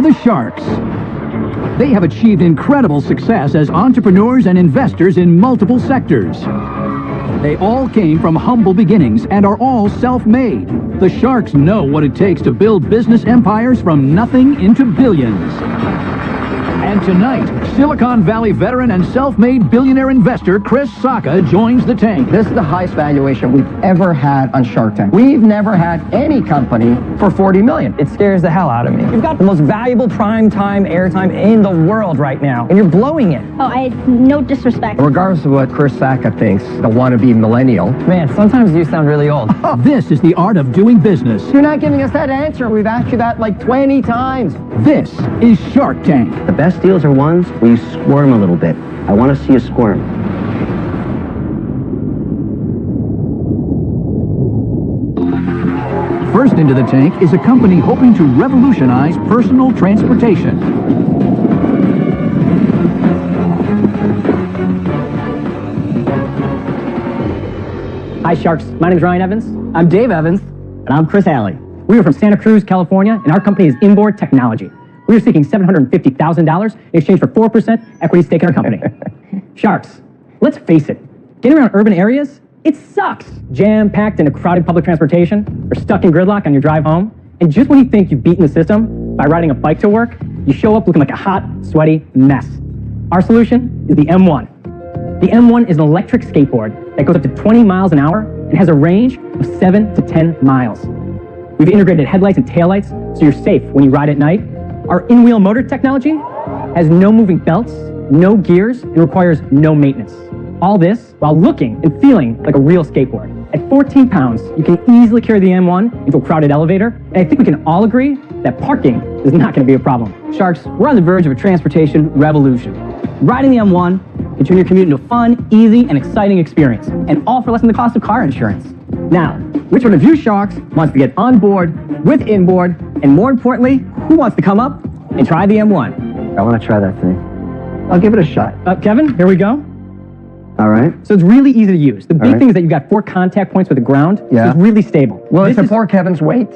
are the Sharks. They have achieved incredible success as entrepreneurs and investors in multiple sectors. They all came from humble beginnings and are all self-made. The Sharks know what it takes to build business empires from nothing into billions. And tonight, Silicon Valley veteran and self-made billionaire investor Chris Sacca joins the tank. This is the highest valuation we've ever had on Shark Tank. We've never had any company for $40 million. It scares the hell out of me. You've got the most valuable prime time airtime in the world right now, and you're blowing it. Oh, no disrespect. Regardless of what Chris Sacca thinks, the wannabe millennial. Man, sometimes you sound really old. This is the art of doing business. You're not giving us that answer. We've asked you that like 20 times. This is Shark Tank. The best deals are ones where you squirm a little bit. I want to see you squirm. First into the tank is a company hoping to revolutionize personal transportation. Hi Sharks, my name is Ryan Evans. I'm Dave Evans. And I'm Chris Alley. We are from Santa Cruz, California, and our company is Inboard Technology. We are seeking $750,000 in exchange for 4% equity stake in our company. Sharks, let's face it, getting around urban areas, it sucks. Jam-packed into crowded public transportation, or stuck in gridlock on your drive home, and just when you think you've beaten the system by riding a bike to work, you show up looking like a hot, sweaty mess. Our solution is the M1. The M1 is an electric skateboard that goes up to 20 miles an hour and has a range of 7 to 10 miles. We've integrated headlights and taillights so you're safe when you ride at night. Our in-wheel motor technology has no moving belts, no gears, and requires no maintenance. All this while looking and feeling like a real skateboard. At 14 pounds, you can easily carry the M1 into a crowded elevator, and I think we can all agree that parking is not going to be a problem. Sharks, we're on the verge of a transportation revolution. Riding the M1 can turn your commute into a fun, easy, and exciting experience, and all for less than the cost of car insurance. Now, which one of you Sharks wants to get on board with Inboard, and more importantly, who wants to come up and try the M1? I want to try that thing. I'll give it a shot. Kevin, here we go. All right. So it's really easy to use. The big thing is that you've got 4 contact points with the ground, so it's really stable. Well, it's poor Kevin's weight.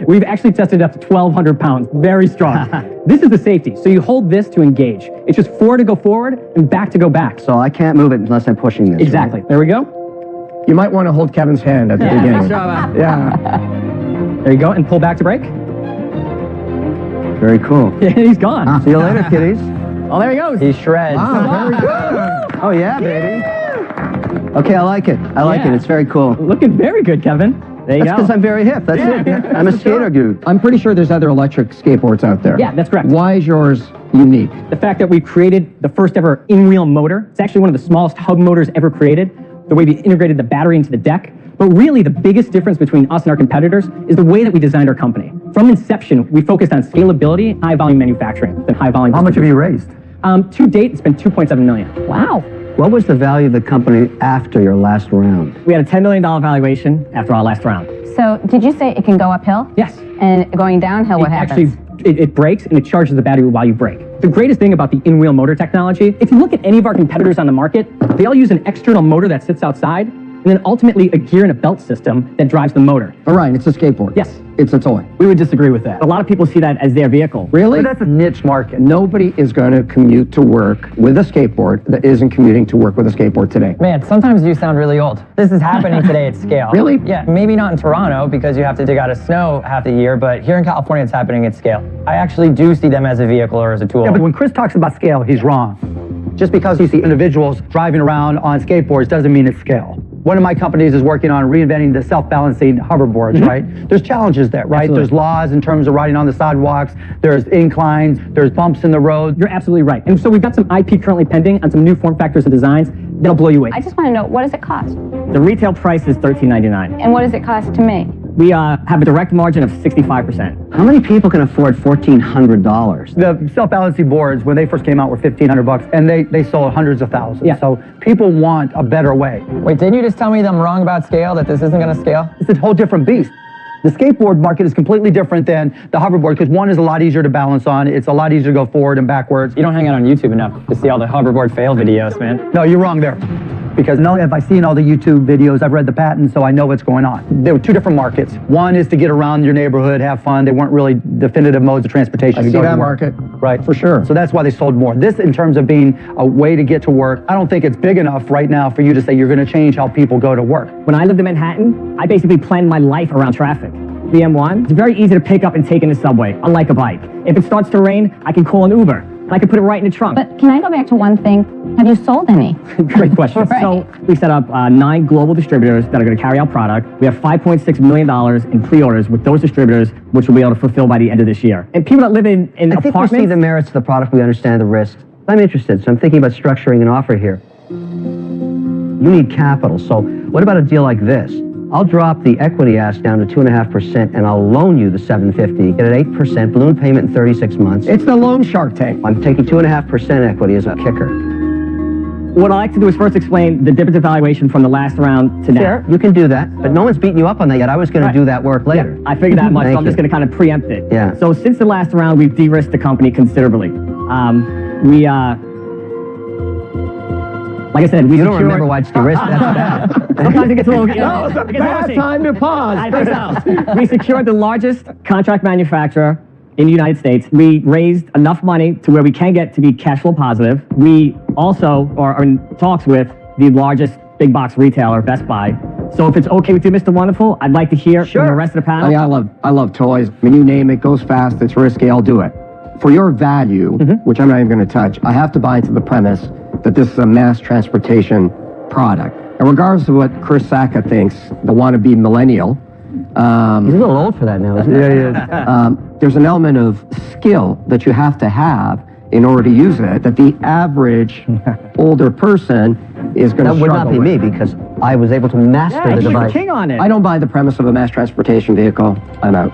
We've actually tested it up to 1,200 pounds. Very strong. This is the safety. So you hold this to engage. It's just forward to go forward and back to go back. So I can't move it unless I'm pushing this. Exactly. Right? There we go. You might want to hold Kevin's hand at the beginning. Yeah. There you go. And pull back to brake. Very cool. Yeah, he's gone. See you later, kiddies. Oh, there he goes. He shreds. Wow, very good. Oh, yeah, baby. Okay, I like it. I like it. It's very cool. Looking very good, Kevin. There you That's go. because I'm very hip. That's it. I'm a skater dude. I'm pretty sure there's other electric skateboards out there. Yeah, that's correct. Why is yours unique? The fact that we created the first ever in-wheel motor. It's actually one of the smallest hub motors ever created. The way we integrated the battery into the deck. But really, the biggest difference between us and our competitors is the way that we designed our company. From inception, we focused on scalability, high-volume manufacturing, and high-volume. How much have you raised? To date, it's been $2.7 million. Wow. What was the value of the company after your last round? We had a $10 million valuation after our last round. So, did you say it can go uphill? Yes. And going downhill, what happens? Actually, it brakes and it charges the battery while you brake. The greatest thing about the in-wheel motor technology, if you look at any of our competitors on the market, they all use an external motor that sits outside, and then ultimately a gear and a belt system that drives the motor. All right, it's a skateboard. Yes. It's a toy. We would disagree with that. A lot of people see that as their vehicle. Really? But that's a niche market. Nobody is going to commute to work with a skateboard that isn't commuting to work with a skateboard today. Man, sometimes you sound really old. This is happening today at scale. Really? Yeah, maybe not in Toronto because you have to dig out of snow half the year, but here in California it's happening at scale. I actually do see them as a vehicle or as a tool. Yeah, but when Chris talks about scale, he's wrong. Just because you see individuals driving around on skateboards doesn't mean it's scale. One of my companies is working on reinventing the self-balancing hoverboards, right? There's challenges there, right? Absolutely. There's laws in terms of riding on the sidewalks, there's inclines, there's bumps in the road. You're absolutely right. And so we've got some IP currently pending on some new form factors and designs that'll blow you away. I just want to know, what does it cost? The retail price is $13.99. And what does it cost to make? We have a direct margin of 65%. How many people can afford $1,400? The self-balancing boards, when they first came out, were $1,500, and they sold hundreds of thousands. Yeah. So people want a better way. Wait, didn't you just tell me that I'm wrong about scale, that this isn't going to scale? It's a whole different beast. The skateboard market is completely different than the hoverboard because one is a lot easier to balance on. It's a lot easier to go forward and backwards. You don't hang out on YouTube enough to see all the hoverboard fail videos, man. No, you're wrong there. because not only have I seen all the YouTube videos, I've read the patents, so I know what's going on. There were two different markets. One is to get around your neighborhood, have fun. They weren't really definitive modes of transportation. I see that market. Right. For sure. So that's why they sold more. This, in terms of being a way to get to work, I don't think it's big enough right now for you to say you're going to change how people go to work. When I lived in Manhattan, I basically planned my life around traffic. The M1, it's very easy to pick up and take in the subway, unlike a bike. If it starts to rain, I can call an Uber, and I can put it right in the trunk. But can I go back to one thing? Have you sold any? Great question. Right. So we set up 9 global distributors that are going to carry out product. We have $5.6 million in pre-orders with those distributors, which we'll be able to fulfill by the end of this year. And people that live in I think apartments... we see the merits of the product, we understand the risks. I'm interested, so I'm thinking about structuring an offer here. You need capital, so what about a deal like this? I'll drop the equity ask down to 2.5% and I'll loan you the $750, get an 8% balloon payment in 36 months. It's the loan Shark Tank. I'm taking 2.5% equity as a kicker. What I like to do is first explain the difference in valuation from the last round to now. Sure, you can do that, but no one's beaten you up on that yet. I was going to do that work later. Yeah, I figured that much, so I'm just going to kind of preempt it. Yeah. So since the last round, we've de-risked the company considerably. Like I said, we You don't remember why it's de-risked? That's bad. Sometimes it gets a little... You know, It's a bad time to pause. I think so. We secured the largest contract manufacturer in the United States. We raised enough money to where we can get to be cash flow positive. We also are in talks with the largest big box retailer, Best Buy. So if it's okay with you, Mr. Wonderful, I'd like to hear from the rest of the panel. I love toys. When you name it, goes fast, it's risky, I'll do it. For your value, which I'm not even going to touch, I have to buy into the premise that this is a mass transportation product. And regardless of what Chris Sacca thinks, the wannabe millennial, He's a little old for that now, isn't he? Yeah, he is. there's an element of skill that you have to have in order to use it that the average older person is going to struggle with. That would not be me because I was able to master the he's device. the king on it. I don't buy the premise of a mass transportation vehicle. I'm out.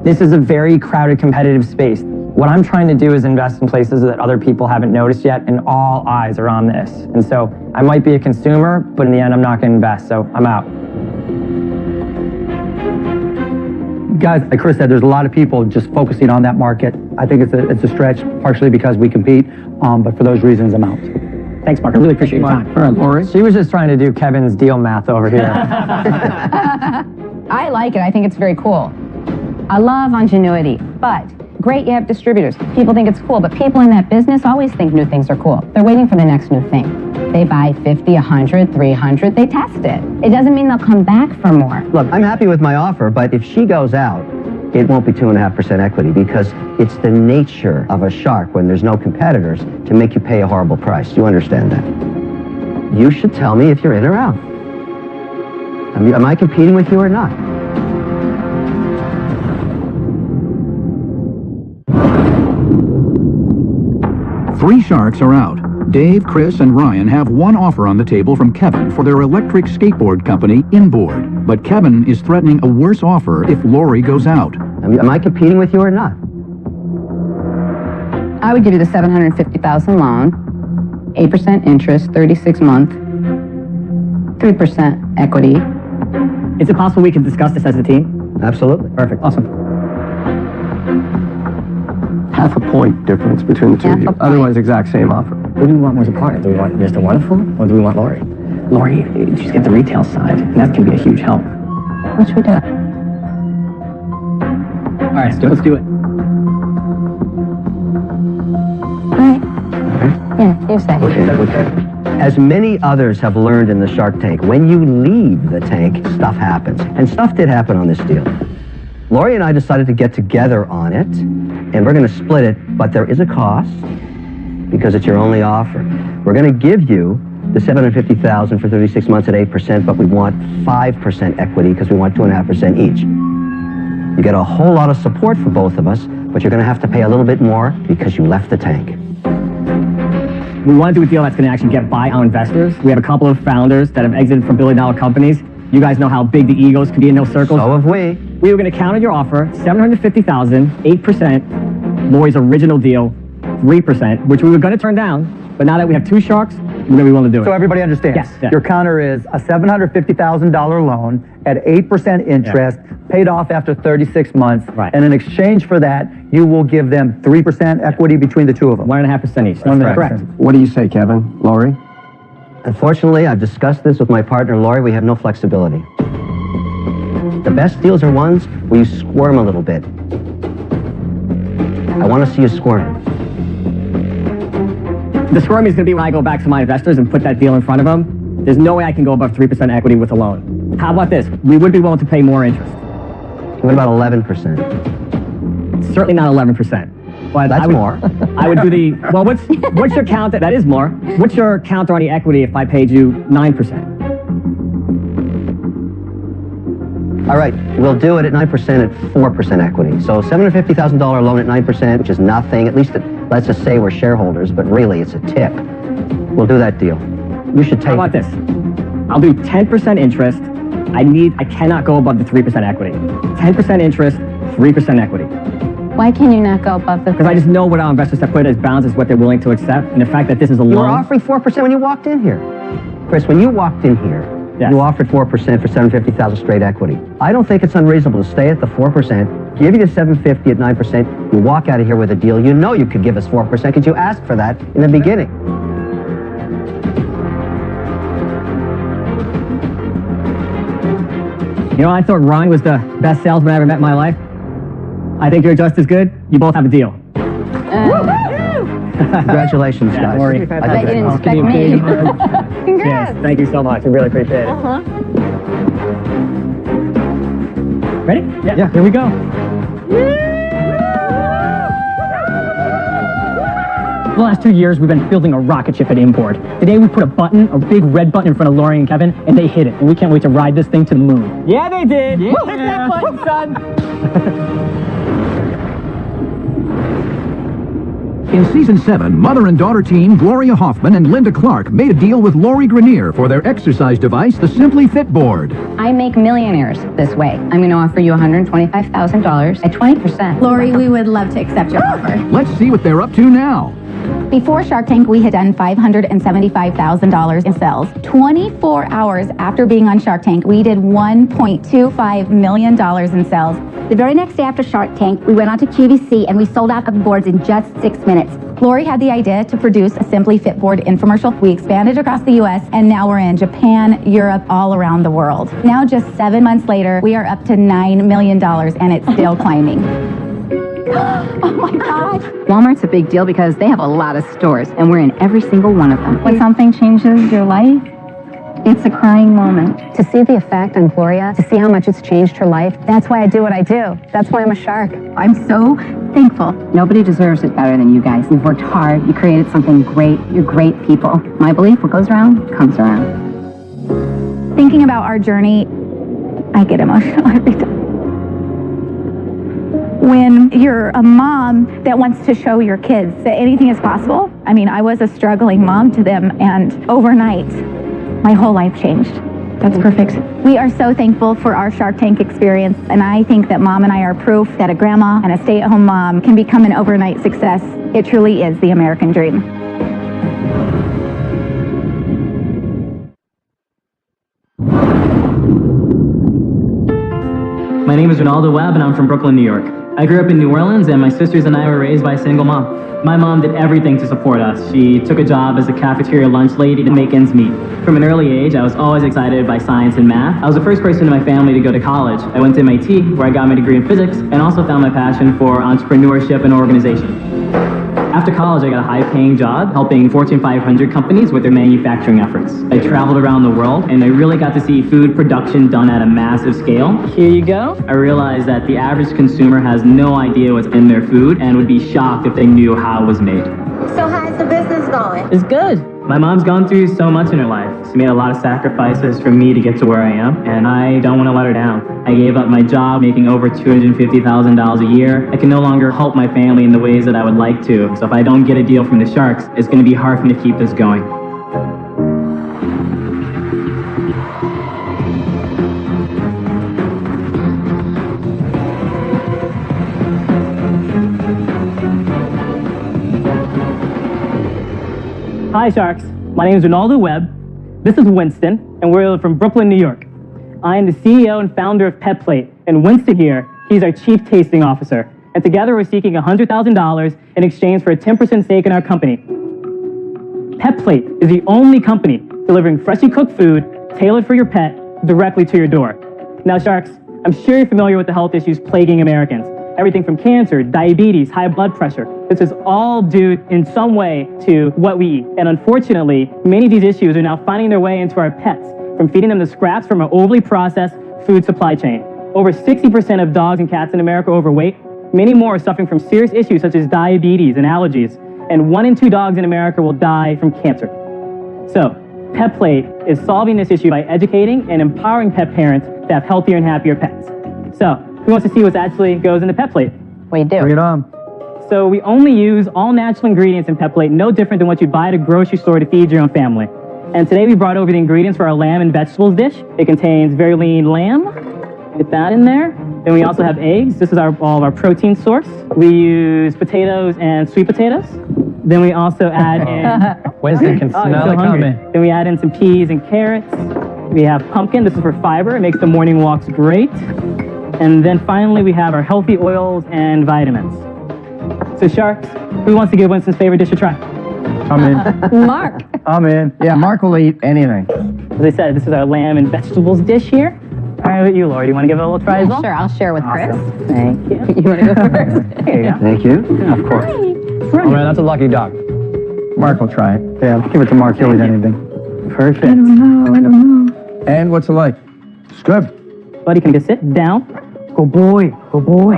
This is a very crowded, competitive space. What I'm trying to do is invest in places that other people haven't noticed yet, and all eyes are on this. And so I might be a consumer, but in the end, I'm not going to invest, so I'm out. Guys, like Chris said, there's a lot of people just focusing on that market. I think it's a stretch, partially because we compete, but for those reasons, I'm out. Thanks, Mark. I really appreciate your time. All right, Lori. She was just trying to do Kevin's deal math over here. I like it. I think it's very cool. I love ingenuity, but great you have distributors. People think it's cool, but people in that business always think new things are cool. They're waiting for the next new thing. They buy 50, 100, 300, they test it. It doesn't mean they'll come back for more. Look, I'm happy with my offer, but if she goes out, it won't be 2.5% equity because it's the nature of a shark when there's no competitors to make you pay a horrible price. You understand that? You should tell me if you're in or out. Am I competing with you or not? Three sharks are out. Dave, Chris, and Ryan have one offer on the table from Kevin for their electric skateboard company, Inboard. But Kevin is threatening a worse offer if Lori goes out. Am I competing with you or not? I would give you the $750,000 loan, 8% interest, 36-month, 3% equity. Is it possible we can discuss this as a team? Absolutely. Perfect. Awesome. Half a point difference between the two of you. Otherwise, exact same offer. Who do we want more as a partner? Do we want Mr. Wonderful, or do we want Lori? Lori, she's got the retail side, and that can be a huge help. What should we do? All right, let's do it. All right. Yeah, you say. Okay. As many others have learned in the Shark Tank, when you leave the tank, stuff happens. And stuff did happen on this deal. Lori and I decided to get together on it, and we're going to split it, but there is a cost because it's your only offer. We're going to give you the $750,000 for 36 months at 8%, but we want 5% equity because we want 2.5% each. You get a whole lot of support for both of us, but you're going to have to pay a little bit more because you left the tank. We want to do a deal that's going to actually get by our investors. We have a couple of founders that have exited from billion-dollar companies. You guys know how big the egos can be in those circles. So have we. We were going to counter your offer, $750,000, 8%, Lori's original deal, 3%, which we were going to turn down. But now that we have two sharks, whenever we want to do it. So everybody understands. Yes, yeah. Your counter is a $750,000 loan at 8% interest, paid off after 36 months. Right. And in exchange for that, you will give them 3% equity between the two of them. 1.5% each. That's correct. What do you say, Kevin? Lori? Unfortunately, I've discussed this with my partner, Lori. We have no flexibility. The best deals are ones where you squirm a little bit. I want to see you squirm. The squirming is going to be when I go back to my investors and put that deal in front of them. There's no way I can go above 3% equity with a loan. How about this? We would be willing to pay more interest. What about 11%? Certainly not 11%. But That's more. I would do the, well, what's your counter? That is more. What's your counter on the equity if I paid you 9%? All right, we'll do it at 9% at 4% equity. So $750,000 loan at 9%, which is nothing. At least it lets us say we're shareholders, but really it's a tip. We'll do that deal. You should take How about this? I'll do 10% interest. I cannot go above the 3% equity. 10% interest, 3% equity. Why can you not go above the... Because I just know what our investors have put as bounds is what they're willing to accept, and the fact that this is a loan... You were offering 4% when you walked in here. Chris, when you walked in here, yes, you offered 4% for $750,000 straight equity. I don't think it's unreasonable to stay at the 4%, give you the $750 at 9%, you walk out of here with a deal. You know you could give us 4% because you asked for that in the beginning. You know, I thought Ryan was the best salesman I ever met in my life. I think you're just as good. You both have a deal. Congratulations, Yeah, guys. Lori. I bet you didn't expect me. Congrats. Yes, thank you so much. I really appreciate it. Ready? Yeah, here we go. The last 2 years, we've been building a rocket ship at Import. Today, we put a big red button in front of Lori and Kevin, and they hit it. And we can't wait to ride this thing to the moon. Yeah, they did. Yeah. Hit that button, son. In Season 7, mother and daughter team Gloria Hoffman and Linda Clark made a deal with Lori Grenier for their exercise device, the Simply Fit board. I make millionaires this way. I'm going to offer you $125,000 at 20%. Lori, we would love to accept your offer. Let's see what they're up to now. Before Shark Tank, we had done $575,000 in sales. 24 hours after being on Shark Tank, we did $1.25 million in sales. The very next day after Shark Tank, we went on to QVC and we sold out of boards in just 6 minutes. Lori had the idea to produce a Simply Fit board infomercial. We expanded across the U.S. and now we're in Japan, Europe, all around the world. Now, just 7 months later, we are up to $9 million and it's still climbing. Oh my gosh. Walmart's a big deal because they have a lot of stores, and we're in every single one of them. When something changes your life, it's a crying moment. To see the effect on Gloria, to see how much it's changed her life, that's why I do what I do. That's why I'm a shark. I'm so thankful. Nobody deserves it better than you guys. You've worked hard. You created something great. You're great people. My belief, what goes around, comes around. Thinking about our journey, I get emotional every time. When you're a mom that wants to show your kids that anything is possible. I mean, I was a struggling mom to them, and overnight, my whole life changed. That's perfect. We are so thankful for our Shark Tank experience, and I think that Mom and I are proof that a grandma and a stay-at-home mom can become an overnight success. It truly is the American dream. My name is Ronaldo Webb, and I'm from Brooklyn, New York. I grew up in New Orleans, and my sisters and I were raised by a single mom. My mom did everything to support us. She took a job as a cafeteria lunch lady to make ends meet. From an early age, I was always excited by science and math. I was the first person in my family to go to college. I went to MIT, where I got my degree in physics, and also found my passion for entrepreneurship and organization. After college, I got a high-paying job helping Fortune 500 companies with their manufacturing efforts. I traveled around the world, and I really got to see food production done at a massive scale. Here you go. I realized that the average consumer has no idea what's in their food and would be shocked if they knew how it was made. So how's the business going? It's good. My mom's gone through so much in her life. She made a lot of sacrifices for me to get to where I am, and I don't want to let her down. I gave up my job making over $250,000 a year. I can no longer help my family in the ways that I would like to. So if I don't get a deal from the Sharks, it's going to be hard for me to keep this going. Hi, Sharks. My name is Ronaldo Webb. This is Winston, and we're from Brooklyn, New York. I am the CEO and founder of Pet Plate, and Winston here, he's our Chief Tasting Officer. And together we're seeking $100,000 in exchange for a 10% stake in our company. Pet Plate is the only company delivering freshly cooked food tailored for your pet directly to your door. Now, Sharks, I'm sure you're familiar with the health issues plaguing Americans. Everything from cancer, diabetes, high blood pressure. This is all due in some way to what we eat. And unfortunately, many of these issues are now finding their way into our pets, from feeding them the scraps from our overly processed food supply chain. Over 60% of dogs and cats in America are overweight. Many more are suffering from serious issues such as diabetes and allergies. And 1 in 2 dogs in America will die from cancer. So, Pet Plate is solving this issue by educating and empowering pet parents to have healthier and happier pets. So, who wants to see what actually goes in the Pet Plate? We do. Bring it on. So we only use all natural ingredients in Pet Plate, no different than what you'd buy at a grocery store to feed your own family. And today we brought over the ingredients for our lamb and vegetables dish. It contains very lean lamb. Get that in there. Then we also have eggs. This is all of our protein source. We use potatoes and sweet potatoes. Then we also add in... Winston can smell it coming. Then we add in some peas and carrots. We have pumpkin. This is for fiber. It makes the morning walks great. And then finally we have our healthy oils and vitamins. So Sharks, who wants to give Winston's favorite dish a try? I'm in. Mark. I'm in. Yeah, Mark will eat anything. As I said, this is our lamb and vegetables dish here. All right, with you, Laura. Do you want to give it a little try as well? Sure, I'll share with Chris. Thank you. You want to go first? There you go. Thank you. Yeah, of course. Oh man, that's a lucky dog. Mark will try it. Yeah, give it to Mark. He'll eat anything. Perfect. I don't know. And what's it like? It's good. Buddy, can you sit down? Go boy. Go boy.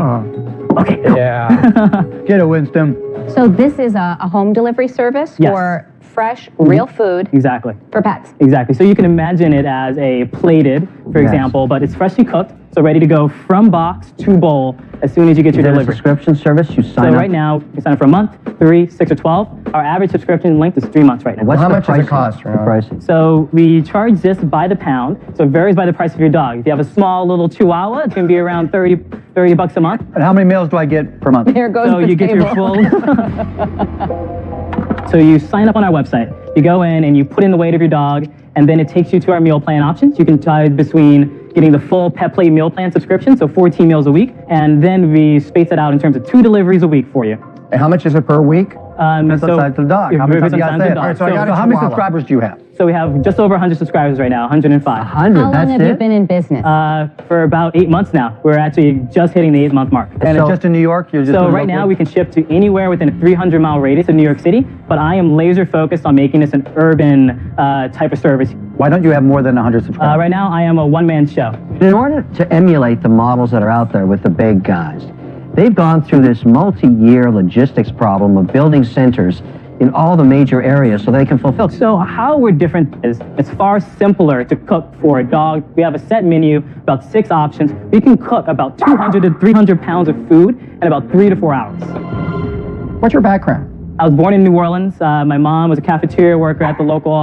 Okay, go. Yeah. Get it, Winston. So this is a home delivery service Yes. for fresh, real food Exactly. for pets. Exactly. So you can imagine it as a plated, for Yes. example, but it's freshly cooked, so ready to go from box to bowl as soon as you get your Is it a delivery. subscription service? You So sign up? right now, you sign up for a month, 3, 6, or 12. Our average subscription length is 3 months right now. What's How the much does it pricing? cost, The Ronaldo? pricing. So we charge this by the pound, so it varies by the price of your dog. If you have a small little Chihuahua, it's going to be around 30 bucks a month. And how many meals do I get per month? There goes So the you get your table. full. So you sign up on our website. You go in and you put in the weight of your dog, and then it takes you to our meal plan options. You can decide between getting the full Pet Plate meal plan subscription, so 14 meals a week, and then we space it out in terms of 2 deliveries a week for you. And how much is it per week? That's the size of the dog. How many times you gotta say it? All right, so how many subscribers do you have? So we have just over 100 subscribers right now, 105. 100, How long that's have it? you been in business? For about 8 months now. We're actually just hitting the 8-month mark. And So- it's just in New York? You're just So doing right now locally? we can ship to anywhere within a 300-mile radius of New York City, but I am laser focused on making this an urban type of service. Why don't you have more than 100 subscribers? Right now I am a one-man show. In order to emulate the models that are out there with the big guys, they've gone through this multi-year logistics problem of building centers in all the major areas so they can fulfill. So how we're different is it's far simpler to cook for a dog. We have a set menu, about 6 options. We can cook about 200 to 300 pounds of food in about 3 to 4 hours. What's your background? I was born in New Orleans. My mom was a cafeteria worker at the local,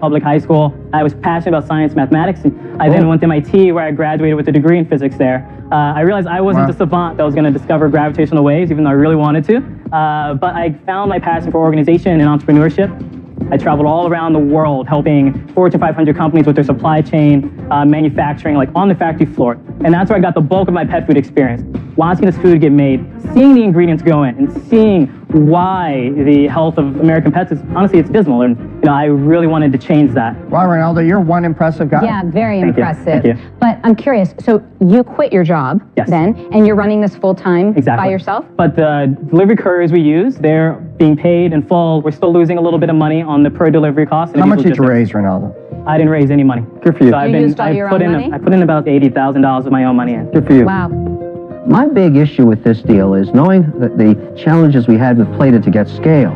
public high school. I was passionate about science and mathematics, and I then went to MIT, where I graduated with a degree in physics there. I realized I wasn't the savant that was going to discover gravitational waves, even though I really wanted to. But I found my passion for organization and entrepreneurship. I traveled all around the world helping Fortune 500 companies with their supply chain, manufacturing, like on the factory floor. And that's where I got the bulk of my pet food experience. Watching this food get made, seeing the ingredients go in, and seeing why the health of American pets is, honestly, it's dismal. And I really wanted to change that. Wow, Ronaldo, you're one impressive guy. Yeah, very Thank you. impressive. Thank you. But I'm curious, so you quit your job Yes. then, and you're running this full-time Exactly. by yourself? But the delivery couriers we use, they're being paid in full. We're still losing a little bit of money on the per delivery cost. How much did you raise, Ronaldo? I didn't raise any money. Good for you. So used all your put own in money? I put in about $80,000 of my own money in. Good for you. Wow. My big issue with this deal is knowing that the challenges we had with Plated to get scale,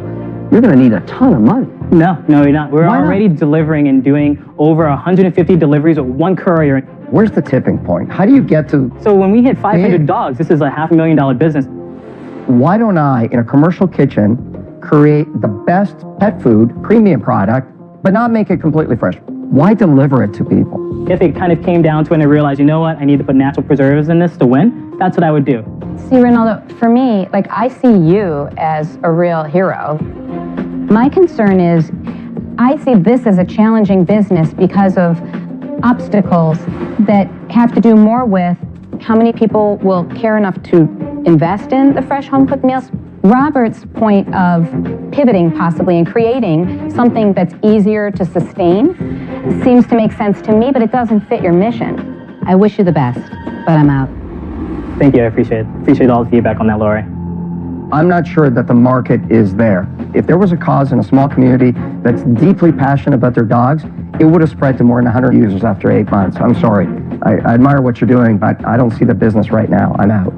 you're going to need a ton of money. No, you're not. We're Why not? already delivering and doing over 150 deliveries with one courier. Where's the tipping point? How do you get to, So when we hit 500 Yeah. dogs, this is a $500,000 business. why don't I, in a commercial kitchen, create the best pet food, premium product, but not make it completely fresh? Why deliver it to people? If it kind of came down to it and I realized, you know what, I need to put natural preservatives in this to win, that's what I would do. See, Ronaldo, for me, like, I see you as a real hero. My concern is I see this as a challenging business because of obstacles that have to do more with how many people will care enough to invest in the fresh home-cooked meals. Robert's point of pivoting possibly and creating something that's easier to sustain seems to make sense to me, but it doesn't fit your mission. I wish you the best, but I'm out. Thank you, I appreciate all the feedback on that, Lori. I'm not sure that the market is there. If there was a cause in a small community that's deeply passionate about their dogs, it would have spread to more than 100 users after 8 months. I'm sorry. I admire what you're doing, but I don't see the business right now. I'm out.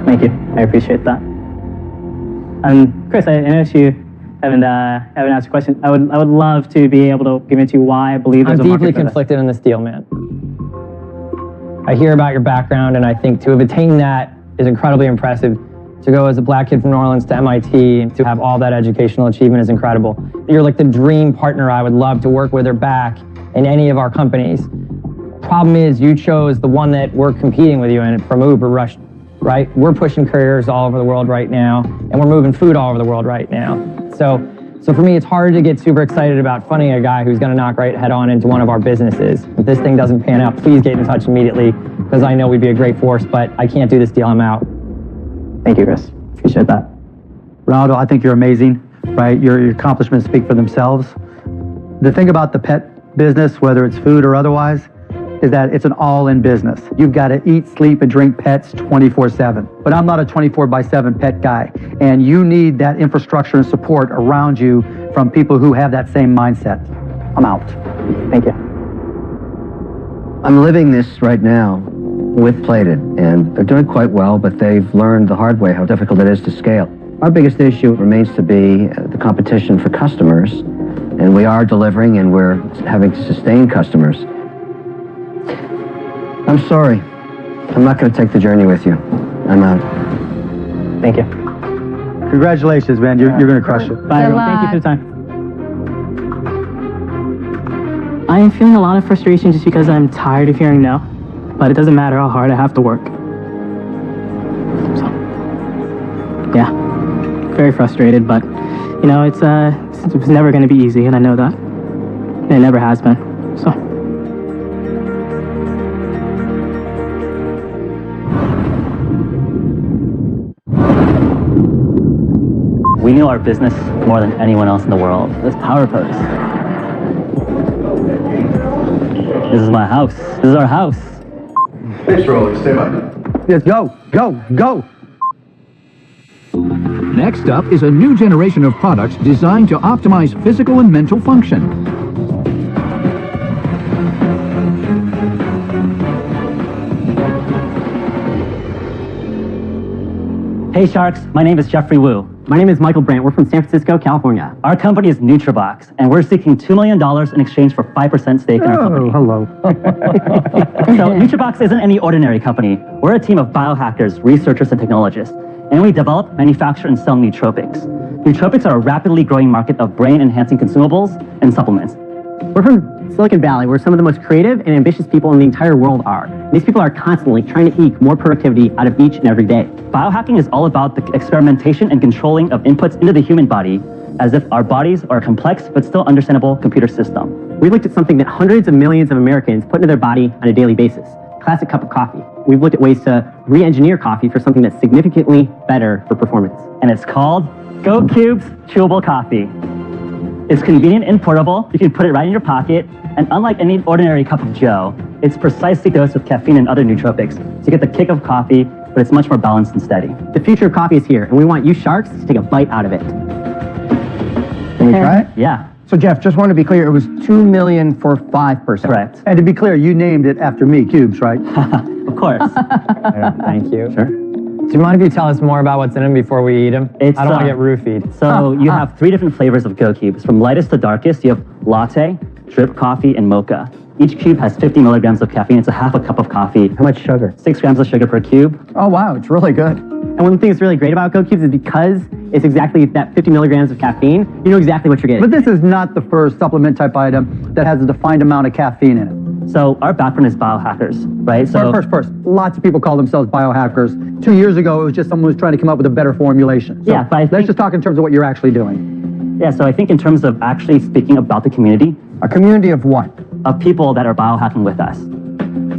Thank you, I appreciate that. Chris, I noticed you haven't asked a question. I would love to be able to give into you why I believe there's a market I'm deeply for this. conflicted in this deal, man. I hear about your background, and I think to have attained that is incredibly impressive. To go as a black kid from New Orleans to MIT and to have all that educational achievement is incredible. You're like the dream partner I would love to work with or back in any of our companies. Problem is, you chose the one that we're competing with you in from Uber Rush, right? We're pushing couriers all over the world right now, and we're moving food all over the world right now. So for me, it's hard to get super excited about funding a guy who's going to knock right head on into one of our businesses. If this thing doesn't pan out, please get in touch immediately, because I know we'd be a great force, but I can't do this deal. I'm out. Thank you, Chris. Appreciate that. Ronaldo, I think you're amazing, right? Your accomplishments speak for themselves. The thing about the pet business, whether it's food or otherwise, is that it's an all-in business. You've got to eat, sleep, and drink pets 24/7. But I'm not a 24/7 pet guy, and you need that infrastructure and support around you from people who have that same mindset. I'm out. Thank you. I'm living this right now with Plated, and they're doing quite well, but they've learned the hard way how difficult it is to scale. Our biggest issue remains to be the competition for customers, and we are delivering, and we're having to sustain customers. I'm sorry. I'm not going to take the journey with you. I'm out. Thank you. Congratulations, man. You're going to crush it. Bye, everyone. Thank you for the time. I am feeling a lot of frustration just because I'm tired of hearing no, but it doesn't matter how hard I have to work. So, yeah, very frustrated, but you know, it's never going to be easy, and I know that. And it never has been. So. We know our business more than anyone else in the world. Let's power pose. This is my house. This is our house. Thanks, Rolly. Stay by. Yes, go, go, go. Next up is a new generation of products designed to optimize physical and mental function. Hey Sharks, my name is Jeffrey Wu. My name is Michael Brandt. We're from San Francisco, California. Our company is NutriBox, and we're seeking $2 million in exchange for 5% stake in our company. Hello. So NutriBox isn't any ordinary company. We're a team of biohackers, researchers, and technologists, and we develop, manufacture, and sell nootropics. Nootropics are a rapidly growing market of brain-enhancing consumables and supplements. We're from Silicon Valley, where some of the most creative and ambitious people in the entire world are. These people are constantly trying to eke more productivity out of each and every day. Biohacking is all about the experimentation and controlling of inputs into the human body, as if our bodies are a complex but still understandable computer system. We looked at something that hundreds of millions of Americans put into their body on a daily basis. Classic cup of coffee. We've looked at ways to re-engineer coffee for something that's significantly better for performance. And it's called Go Cubes Chewable Coffee. It's convenient and portable. You can put it right in your pocket. And unlike any ordinary cup of joe, it's precisely dosed with caffeine and other nootropics. So you get the kick of coffee, but it's much more balanced and steady. The future of coffee is here, and we want you sharks to take a bite out of it. Can we try it? Yeah. So Jeff, just want to be clear, it was $2 million for 5%. Correct. And to be clear, you named it after me, Cubes, right? Of course. Thank you. Sure. Do you mind if you tell us more about what's in them before we eat them? I don't want to get roofied. So you have 3 different flavors of Go Cubes. From lightest to darkest, you have latte, drip coffee, and mocha. Each cube has 50 milligrams of caffeine. It's a half a cup of coffee. How much sugar? 6 grams of sugar per cube. Oh, wow, it's really good. And one thing that's really great about Go Cubes is because it's exactly that 50 milligrams of caffeine, you know exactly what you're getting. But this is not the first supplement type item that has a defined amount of caffeine in it. So our background is biohackers, right? So First. Lots of people call themselves biohackers. 2 years ago, it was just someone who was trying to come up with a better formulation. So yeah, but let's just talk in terms of what you're actually doing. Yeah, so I think in terms of actually speaking about the community. A community of what? Of people that are biohacking with us.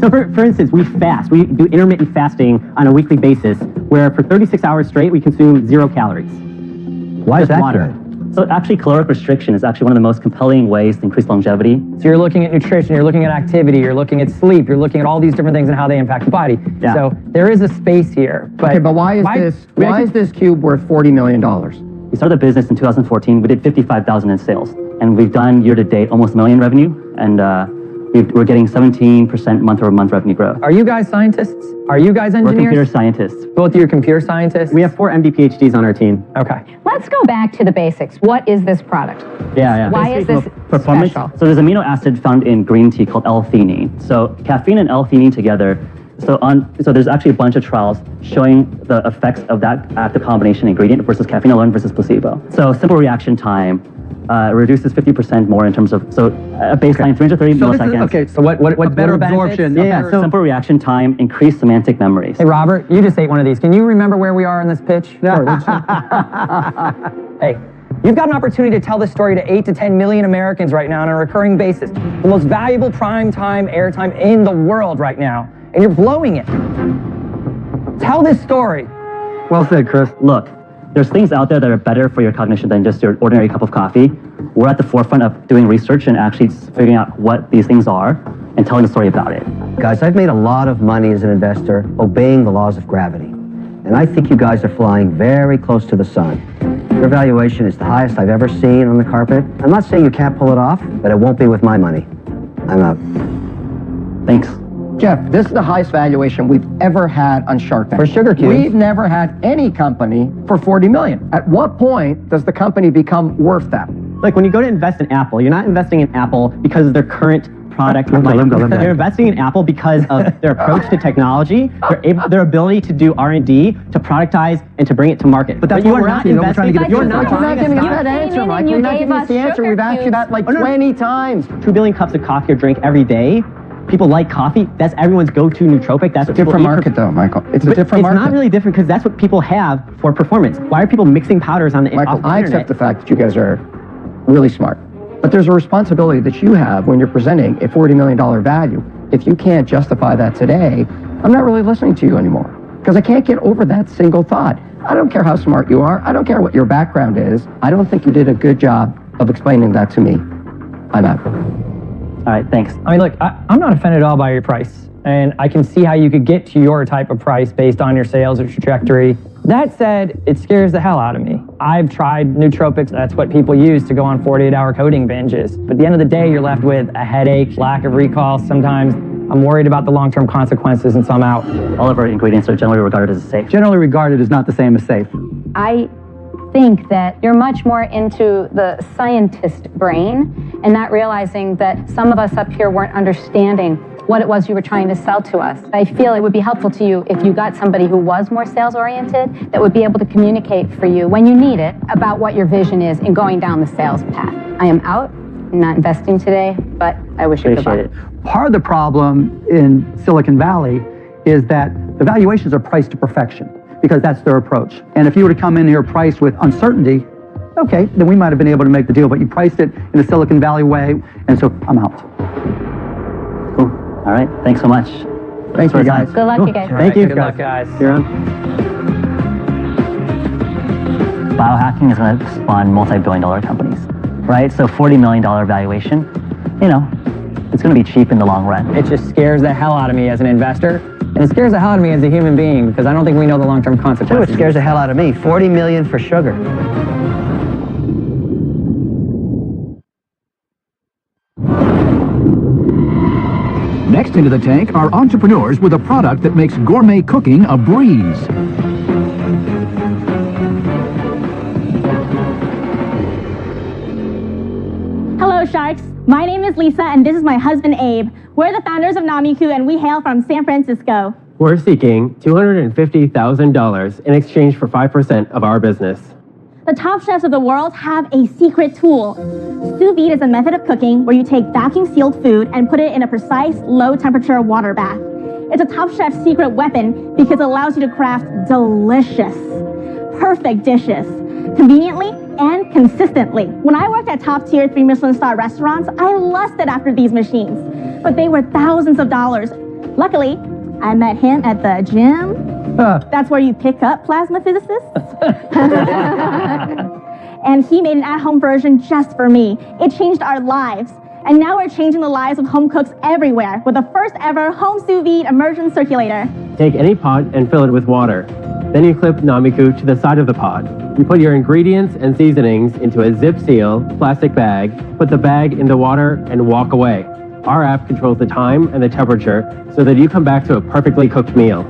So for instance, we fast. We do intermittent fasting on a weekly basis, where for 36 hours straight, we consume 0 calories. Why is that water. good? So actually, caloric restriction is actually one of the most compelling ways to increase longevity. So you're looking at nutrition, you're looking at activity, you're looking at sleep, you're looking at all these different things and how they impact the body. Yeah. So there is a space here. But Okay, but why is this cube worth $40 million? We started the business in 2014. We did 55,000 in sales, and we've done year to date almost $1 million revenue, and we're getting 17% month-over-month revenue growth. Are you guys scientists? Are you guys engineers? We're computer scientists. Both of you are computer scientists? We have 4 MD PhDs on our team. Okay. Let's go back to the basics. What is this product? Yeah. Why is this Performance. special? So there's an amino acid found in green tea called L-theanine. So caffeine and L-theanine together. So there's actually a bunch of trials showing the effects of that active combination ingredient versus caffeine alone versus placebo. So simple reaction time reduces 50% more in terms of, so a baseline 330 milliseconds. Okay, So what better benefits? absorption. Yeah, so Simple reaction time, increased semantic memories. Hey, Robert, you just ate one of these. Can you remember where we are in this pitch? Hey, you've got an opportunity to tell this story to 8 to 10 million Americans right now on a recurring basis. The most valuable prime time airtime in the world right now, and you're blowing it. Tell this story. Well said, Chris. Look, there's things out there that are better for your cognition than just your ordinary cup of coffee. We're at the forefront of doing research and actually figuring out what these things are and telling the story about it. Guys, I've made a lot of money as an investor obeying the laws of gravity. And I think you guys are flying very close to the sun. Your valuation is the highest I've ever seen on the carpet. I'm not saying you can't pull it off, but it won't be with my money. I'm out. Thanks. Jeff, this is the highest valuation we've ever had on Shark Tank. For sugar cubes. We've never had any company for $40 million. At what point does the company become worth that? like when you go to invest in Apple, you're not investing in Apple because of their current product. Let me go. You're investing in Apple because of their approach to technology, their ability to do R&D, to productize, and to bring it to market. But that's you what are we're not asking, though. We're trying to investing. get You're not giving us that came answer, in Mike. and you You're not gave giving us us the answer. sugar We've asked you that like Oh, no. 20 times. 2 billion cups of coffee are drink every day. People like coffee. That's everyone's go-to nootropic. That's what Different people eat market though, Michael. It's a different market. It's not really different because that's what people have for performance. Why are people mixing powders on the Michael, off the I internet? accept the fact that you guys are really smart. But there's a responsibility that you have when you're presenting a $40 million value. If you can't justify that today, I'm not really listening to you anymore. Because I can't get over that single thought. I don't care how smart you are. I don't care what your background is. I don't think you did a good job of explaining that to me. I'm out. All right, thanks. I mean, look, I'm not offended at all by your price. And I can see how you could get to your type of price based on your sales or trajectory. That said, it scares the hell out of me. I've tried nootropics. That's what people use to go on 48-hour coding binges. But at the end of the day, you're left with a headache, lack of recall. Sometimes I'm worried about the long-term consequences, and so I'm out. All of our ingredients are generally regarded as safe. Generally regarded as not the same as safe. I think that you're much more into the scientist brain and not realizing that some of us up here weren't understanding what it was you were trying to sell to us. I feel it would be helpful to you if you got somebody who was more sales-oriented that would be able to communicate for you when you need it about what your vision is in going down the sales path. I am out, not investing today, but I wish you good luck. Part of the problem in Silicon Valley is that the valuations are priced to perfection because that's their approach. And if you were to come in here priced with uncertainty, okay, then we might have been able to make the deal, but you priced it in the Silicon Valley way, and so I'm out. Cool. All right, thanks so much. Thanks, you guys. Good luck, you guys. Thank you. Good luck, guys. You're on. Biohacking is going to spawn multi-billion-dollar companies, right? So $40 million valuation, you know, it's going to be cheap in the long run. It just scares the hell out of me as an investor, and it scares the hell out of me as a human being because I don't think we know the long-term You know what consequences. scares the hell out of me? 40 million for sugar. Next into the tank are entrepreneurs with a product that makes gourmet cooking a breeze. Hello, Sharks. My name is Lisa, and this is my husband, Abe. We're the founders of Namiku, and we hail from San Francisco. We're seeking $250,000 in exchange for 5% of our business. The top chefs of the world have a secret tool. Sous vide is a method of cooking where you take vacuum-sealed food and put it in a precise, low-temperature water bath. It's a Top Chef's secret weapon because it allows you to craft delicious, perfect dishes, conveniently and consistently. When I worked at top-tier 3 Michelin-star restaurants, I lusted after these machines, but they were thousands of dollars. Luckily, I met him at the gym. That's where you pick up plasma physicists. And he made an at-home version just for me. It changed our lives. And now we're changing the lives of home cooks everywhere with the first ever home sous vide immersion circulator. Take any pot and fill it with water. Then you clip Namiku to the side of the pot. You put your ingredients and seasonings into a zip seal plastic bag, put the bag in the water, and walk away. Our app controls the time and the temperature so that you come back to a perfectly cooked meal.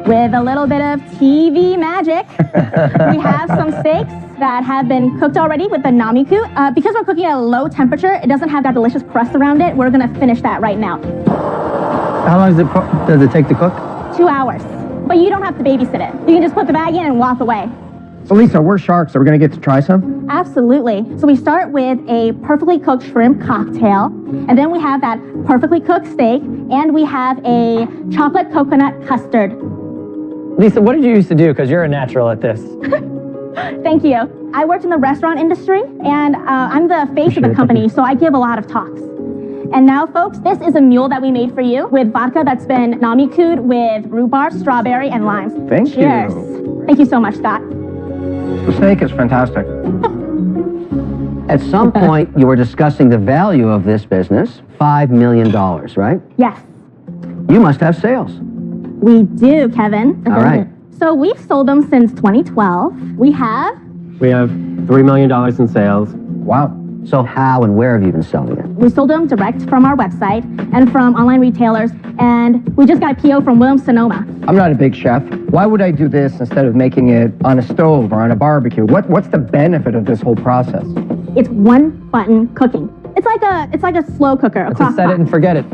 With a little bit of TV magic, we have some steaks that have been cooked already with the Namiku. Because we're cooking at a low temperature, it doesn't have that delicious crust around it. We're gonna finish that right now. How long does it take to cook? 2 hours. But you don't have to babysit it. You can just put the bag in and walk away. So Lisa, we're sharks. Are we going to get to try some? Absolutely. So we start with a perfectly cooked shrimp cocktail, and then we have that perfectly cooked steak, and we have a chocolate coconut custard. Lisa, what did you used to do? Because you're a natural at this. Thank you. I worked in the restaurant industry, and I'm the face of the company, so I give a lot of talks. And now, folks, this is a mule that we made for you with vodka that's been Namiku'd with rhubarb, strawberry, and limes. Thank Cheers. you. Thank you so much, Scott. The steak is fantastic. At some point, you were discussing the value of this business, $5 million, right? Yes, You must have sales. we do, Kevin. All right. So we've sold them since 2012. We have $3 million in sales. Wow. So how and where have you been selling it? We sold them direct from our website and from online retailers, and we just got a PO from Williams-Sonoma. I'm not a big chef. Why would I do this instead of making it on a stove or on a barbecue? What's the benefit of this whole process? It's one-button cooking. It's like a slow cooker. It's a set it and forget it.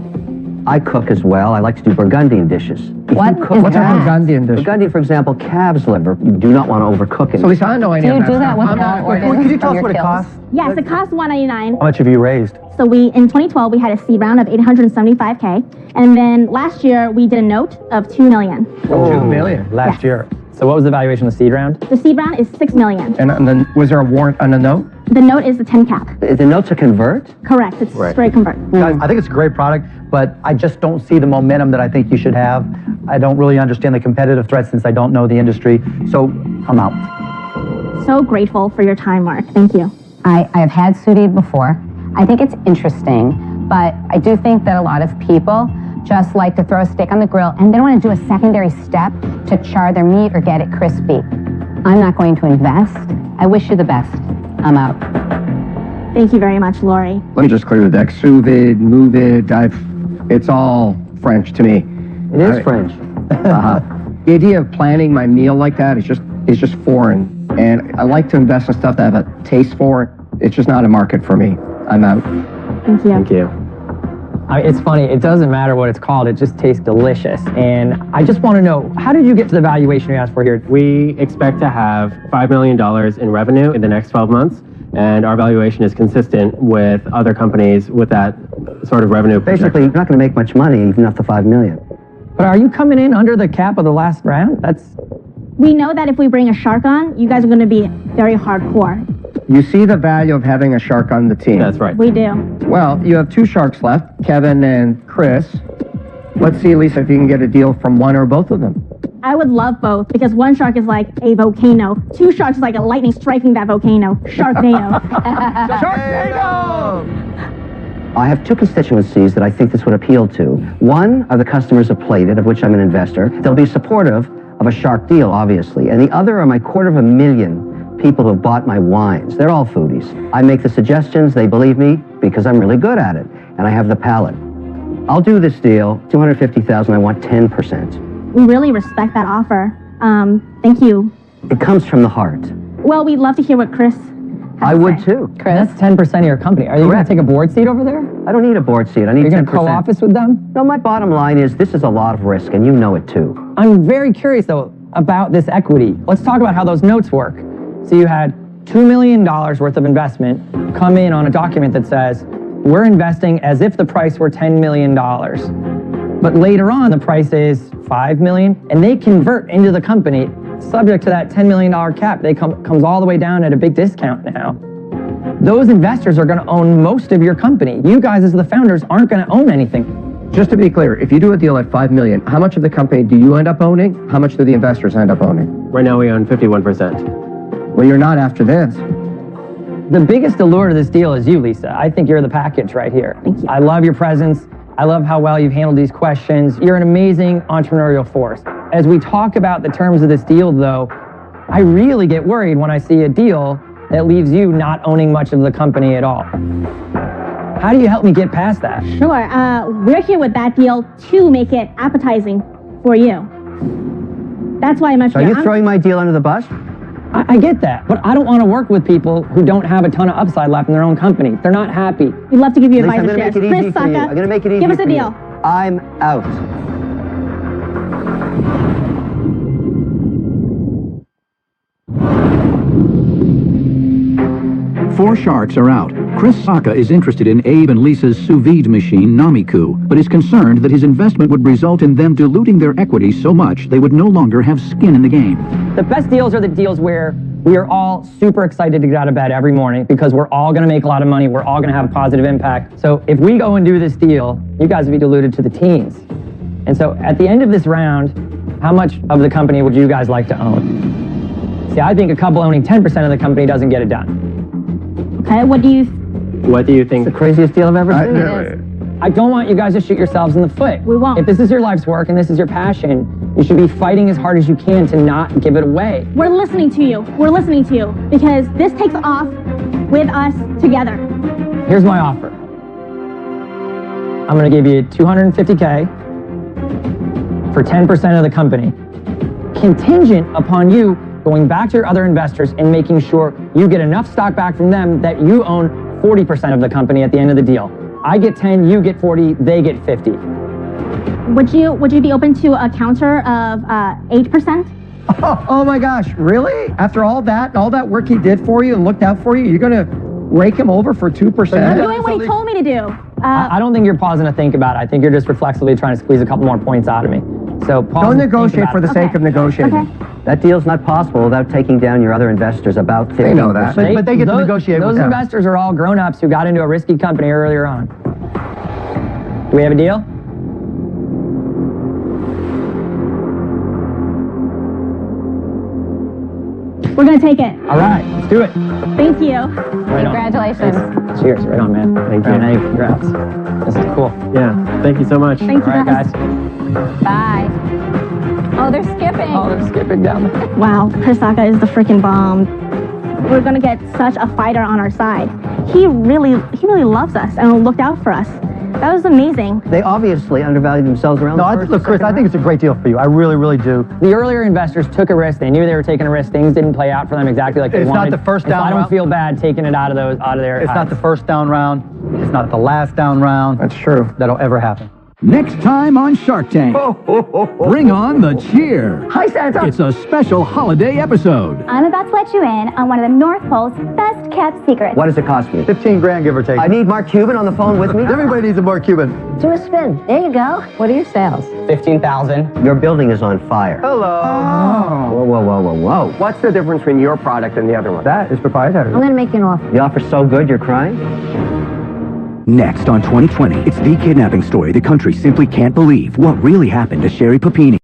I cook as well. I like to do Burgundian dishes. What You cook is What's a that? Burgundian dish? Burgundian, for example, calf's liver. You do not want to overcook it. So Lisa, I don't know any Do of you that do that stuff. with I'm not- all organs Could you tell from us your what it kills? costs? Yes, it costs $199. How much have you raised? So in 2012, we had a seed round of $875K, and then last year we did a note of $2 million. $2 million. Last year. So what was the valuation of the seed round? The seed round is $6 million. And then was there a warrant on the note? The note is the 10 cap. The note's a convert? Correct. It's straight convert. Guys, I think it's a great product, but I just don't see the momentum that I think you should have. I don't really understand the competitive threat since I don't know the industry, so I'm out. So grateful for your time, Mark. Thank you. I have had sous vide before. I think it's interesting, but I do think that a lot of people just like to throw a steak on the grill and they don't want to do a secondary step to char their meat or get it crispy. I'm not going to invest. I wish you the best. I'm out. Thank you very much, Lori. Let me just clear the deck. Sous vide, move it, it's all French to me. It is French. The idea of planning my meal like that is just foreign. And I like to invest in stuff that I have a taste for. It's just not a market for me. I'm out. Thank you. Thank you. It's funny, it doesn't matter what it's called, it just tastes delicious. And I just want to know, how did you get to the valuation you asked for here? We expect to have $5 million in revenue in the next 12 months, and our valuation is consistent with other companies with that sort of revenue projection. Basically, you're not going to make much money even up to $5 million. But are you coming in under the cap of the last round? We know that if we bring a shark on, you guys are going to be very hardcore. You see the value of having a shark on the team. That's right. We do. Well, you have 2 sharks left, Kevin and Chris. Let's see, Lisa, if you can get a deal from one or both of them. I would love both because one shark is like a volcano. 2 sharks is like a lightning striking that volcano. Sharknado. Sharknado! I have 2 constituencies that I think this would appeal to. One are the customers of Plated, of which I'm an investor. They'll be supportive of a shark deal, obviously. And the other are my 250,000 people who bought my wines. They're all foodies. I make the suggestions, they believe me, because I'm really good at it, and I have the palate. I'll do this deal, $250,000, I want 10%. We really respect that offer. Thank you. It comes from the heart. Well, we'd love to hear what Chris has I to would say. too. Chris, that's 10% of your company. Are you going to take a board seat over there? I don't need a board seat, I need You're 10%. going to co-office with them? No, my bottom line is this is a lot of risk, and you know it too. I'm very curious, though, about this equity. Let's talk about how those notes work. So you had $2 million worth of investment come in on a document that says, we're investing as if the price were $10 million. But later on, the price is $5 million, and they convert into the company subject to that $10 million cap. They comes all the way down at a big discount now. Those investors are going to own most of your company. You guys as the founders aren't going to own anything. Just to be clear, if you do a deal at $5 million, how much of the company do you end up owning? How much do the investors end up owning? Right now we own 51%. Well, you're not after this. The biggest allure to this deal is you, Lisa. I think you're the package right here. Thank you. I love your presence. I love how well you've handled these questions. You're an amazing entrepreneurial force. As we talk about the terms of this deal, though, I really get worried when I see a deal that leaves you not owning much of the company at all. How do you help me get past that? Sure. We're here with that deal to make it appetizing for you. That's why I'm So are you throwing my deal under the bus? I get that, but I don't want to work with people who don't have a ton of upside left in their own company. They're not happy. We'd love to give you Lisa, I'm advisor going to shares. make it easy Chris for you. Saka, I'm going to make it easy give us for a you. deal. I'm out. Four sharks are out. Chris Saka is interested in Abe and Lisa's sous vide machine, Namiku, but is concerned that his investment would result in them diluting their equity so much they would no longer have skin in the game. The best deals are the deals where we are all super excited to get out of bed every morning because we're all going to make a lot of money. We're all going to have a positive impact. So if we go and do this deal, you guys will be diluted to the teens. And so at the end of this round, how much of the company would you guys like to own? See, I think a couple owning 10% of the company doesn't get it done. Okay, what do you think? It's the craziest deal I've ever seen. I don't want you guys to shoot yourselves in the foot. We won't. If this is your life's work and this is your passion, you should be fighting as hard as you can to not give it away. We're listening to you. We're listening to you because this takes off with us together. Here's my offer. I'm going to give you $250K for 10% of the company, contingent upon you going back to your other investors and making sure you get enough stock back from them that you own 40% of the company at the end of the deal. I get 10, you get 40, they get 50. Would you be open to a counter of 8%? Oh my gosh, really? After all that work he did for you and looked out for you, you're going to rake him over for 2%? I'm doing what he told me to do. I don't think you're pausing to think about it. I think you're just reflexively trying to squeeze a couple more points out of me. So pause. Don't and think negotiate about for it. the sake of negotiating. Okay. That deal's not possible without taking down your other investors about 50%. They know that. But they get to negotiate with Those them. investors are all grown-ups who got into a risky company earlier on. Do we have a deal? We're gonna take it. All right, let's do it. Thank you. Right on. Congratulations. Cheers, right on, man. Thank you. Hey, congrats. This is cool. Yeah, thank you so much. Thank you, All right, guys. Bye. Oh, they're skipping. Oh, they're skipping down there. Wow, Chris Saka is the freaking bomb. We're gonna get such a fighter on our side. He really loves us and looked out for us. That was amazing. They obviously undervalued themselves around No, the first look, Chris, I think it's a great deal for you. I really, really do. The earlier investors took a risk. They knew they were taking a risk. Things didn't play out for them exactly like they It's wanted. not the first And so down I don't round. feel bad taking it out of their It's not the first down round. It's not the last down round. That's true. That'll ever happen. Next time on Shark Tank, bring on the cheer. Hi, Santa. It's a special holiday episode. I'm about to let you in on one of the North Pole's best kept secrets. What does it cost me? 15 grand, give or take. I need Mark Cuban on the phone with me. Everybody needs a Mark Cuban. Do a spin. There you go. What are your sales? 15,000. Your building is on fire. Hello. Whoa, whoa, whoa, whoa, whoa. What's the difference between your product and the other one? That is proprietary. I'm going to make you an offer. The offer's so good, you're crying? Next on 2020, it's the kidnapping story the country simply can't believe. What really happened to Sherry Papini?